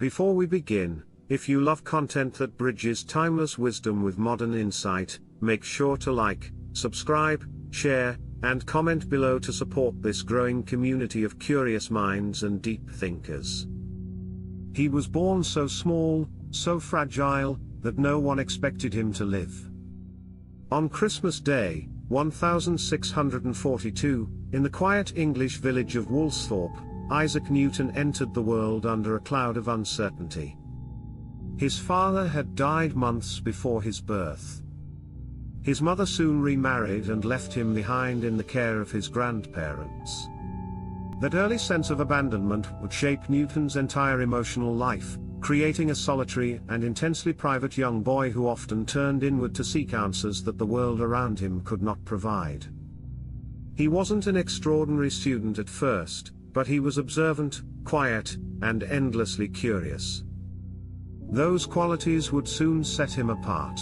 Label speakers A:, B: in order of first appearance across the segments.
A: Before we begin, if you love content that bridges timeless wisdom with modern insight, make sure to like, subscribe, share, and comment below to support this growing community of curious minds and deep thinkers. He was born so small, so fragile, that no one expected him to live. On Christmas Day, 1642, in the quiet English village of Woolsthorpe, Isaac Newton entered the world under a cloud of uncertainty. His father had died months before his birth. His mother soon remarried and left him behind in the care of his grandparents. That early sense of abandonment would shape Newton's entire emotional life, creating a solitary and intensely private young boy who often turned inward to seek answers that the world around him could not provide. He wasn't an extraordinary student at first, but he was observant, quiet, and endlessly curious. Those qualities would soon set him apart.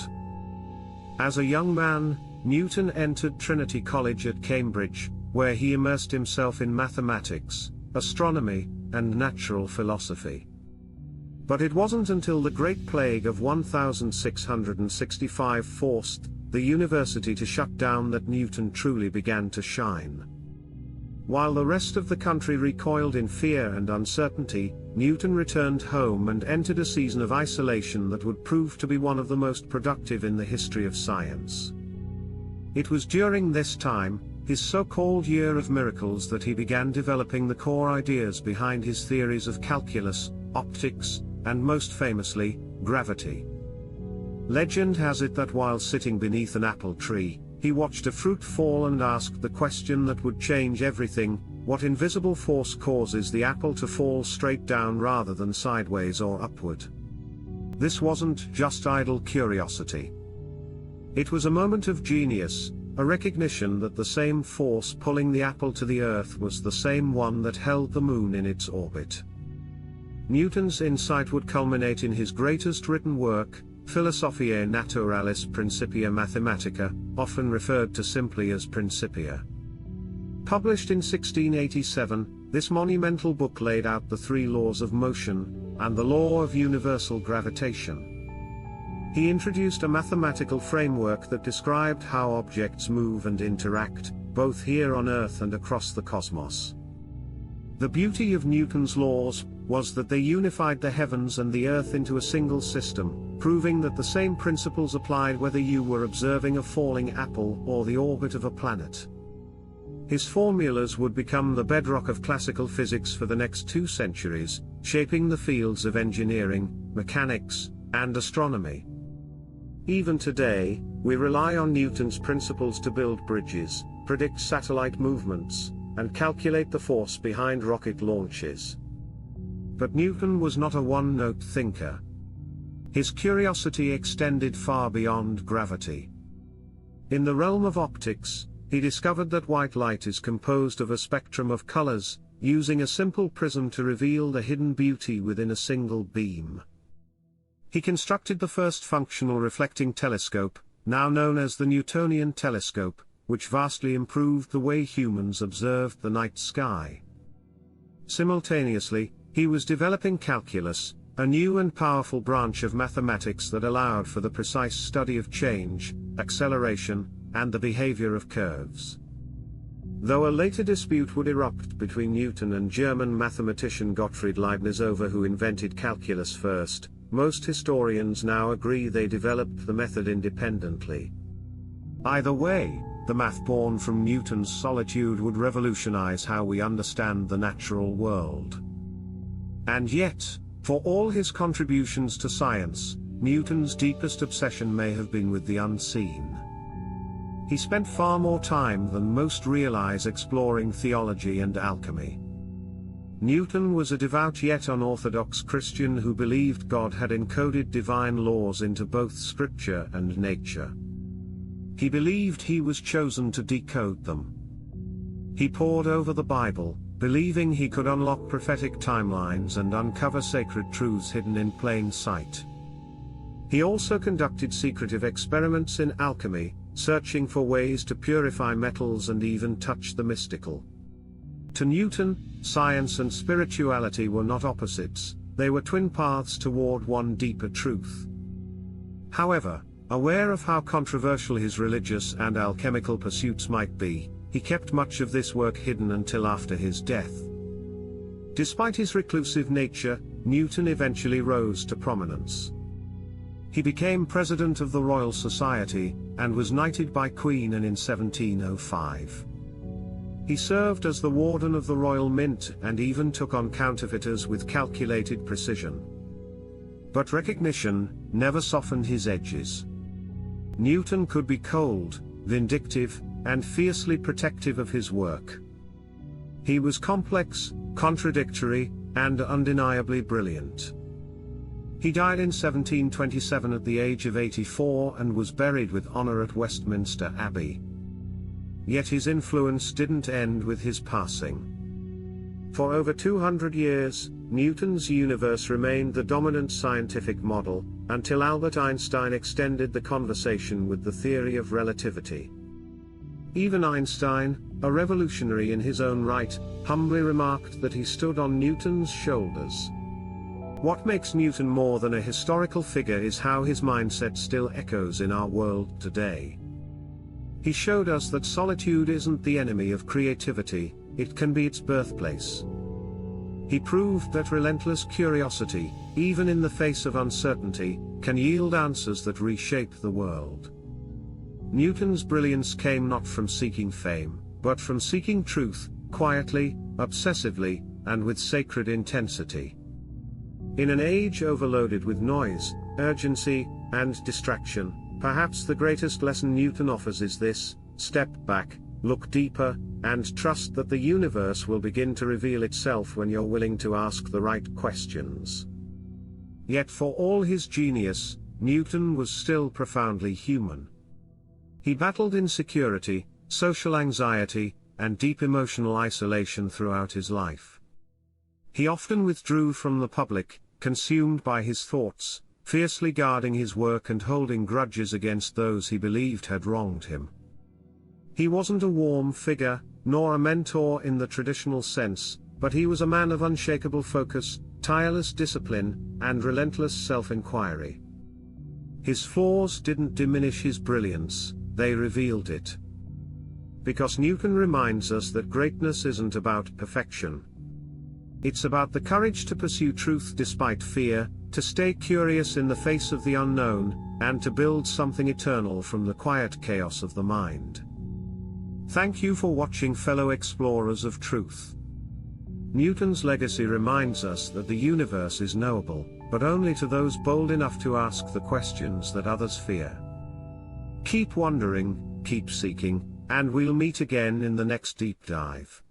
A: As a young man, Newton entered Trinity College at Cambridge, where he immersed himself in mathematics, astronomy, and natural philosophy. But it wasn't until the Great Plague of 1665 forced the university to shut down that Newton truly began to shine. While the rest of the country recoiled in fear and uncertainty, Newton returned home and entered a season of isolation that would prove to be one of the most productive in the history of science. It was during this time, his so-called year of miracles, that he began developing the core ideas behind his theories of calculus, optics, and most famously, gravity. Legend has it that while sitting beneath an apple tree, he watched a fruit fall and asked the question that would change everything: what invisible force causes the apple to fall straight down rather than sideways or upward? This wasn't just idle curiosity. It was a moment of genius, a recognition that the same force pulling the apple to the earth was the same one that held the moon in its orbit. Newton's insight would culminate in his greatest written work, Philosophiae Naturalis Principia Mathematica, often referred to simply as Principia. Published in 1687, this monumental book laid out the three laws of motion, and the law of universal gravitation. He introduced a mathematical framework that described how objects move and interact, both here on Earth and across the cosmos. The beauty of Newton's laws was that they unified the heavens and the earth into a single system, proving that the same principles applied whether you were observing a falling apple or the orbit of a planet. His formulas would become the bedrock of classical physics for the next 2 centuries, shaping the fields of engineering, mechanics, and astronomy. Even today, we rely on Newton's principles to build bridges, predict satellite movements, and calculate the force behind rocket launches. But Newton was not a one-note thinker. His curiosity extended far beyond gravity. In the realm of optics, he discovered that white light is composed of a spectrum of colors, using a simple prism to reveal the hidden beauty within a single beam. He constructed the first functional reflecting telescope, now known as the Newtonian telescope, which vastly improved the way humans observed the night sky. Simultaneously, he was developing calculus, a new and powerful branch of mathematics that allowed for the precise study of change, acceleration, and the behavior of curves. Though a later dispute would erupt between Newton and German mathematician Gottfried Leibniz over who invented calculus first, most historians now agree they developed the method independently. Either way, the math born from Newton's solitude would revolutionize how we understand the natural world. And yet, for all his contributions to science, Newton's deepest obsession may have been with the unseen. He spent far more time than most realize exploring theology and alchemy. Newton was a devout yet unorthodox Christian who believed God had encoded divine laws into both scripture and nature. He believed he was chosen to decode them. He pored over the Bible, believing he could unlock prophetic timelines and uncover sacred truths hidden in plain sight. He also conducted secretive experiments in alchemy, searching for ways to purify metals and even touch the mystical. To Newton, science and spirituality were not opposites, they were twin paths toward one deeper truth. However, aware of how controversial his religious and alchemical pursuits might be, he kept much of this work hidden until after his death. Despite his reclusive nature, Newton eventually rose to prominence. He became president of the Royal Society, and was knighted by Queen Anne in 1705. He served as the warden of the Royal Mint and even took on counterfeiters with calculated precision. But recognition never softened his edges. Newton could be cold, vindictive, and fiercely protective of his work. He was complex, contradictory, and undeniably brilliant. He died in 1727 at the age of 84 and was buried with honor at Westminster Abbey. Yet his influence didn't end with his passing. For over 200 years, Newton's universe remained the dominant scientific model, until Albert Einstein extended the conversation with the theory of relativity. Even Einstein, a revolutionary in his own right, humbly remarked that he stood on Newton's shoulders. What makes Newton more than a historical figure is how his mindset still echoes in our world today. He showed us that solitude isn't the enemy of creativity, it can be its birthplace. He proved that relentless curiosity, even in the face of uncertainty, can yield answers that reshape the world. Newton's brilliance came not from seeking fame, but from seeking truth, quietly, obsessively, and with sacred intensity. In an age overloaded with noise, urgency, and distraction, perhaps the greatest lesson Newton offers is this: step back, look deeper, and trust that the universe will begin to reveal itself when you're willing to ask the right questions. Yet for all his genius, Newton was still profoundly human. He battled insecurity, social anxiety, and deep emotional isolation throughout his life. He often withdrew from the public, consumed by his thoughts, fiercely guarding his work and holding grudges against those he believed had wronged him. He wasn't a warm figure, nor a mentor in the traditional sense, but he was a man of unshakable focus, tireless discipline, and relentless self-inquiry. His flaws didn't diminish his brilliance, they revealed it. Because Newton reminds us that greatness isn't about perfection. It's about the courage to pursue truth despite fear, to stay curious in the face of the unknown, and to build something eternal from the quiet chaos of the mind. Thank you for watching, fellow explorers of truth. Newton's legacy reminds us that the universe is knowable, but only to those bold enough to ask the questions that others fear. Keep wondering, keep seeking, and we'll meet again in the next deep dive.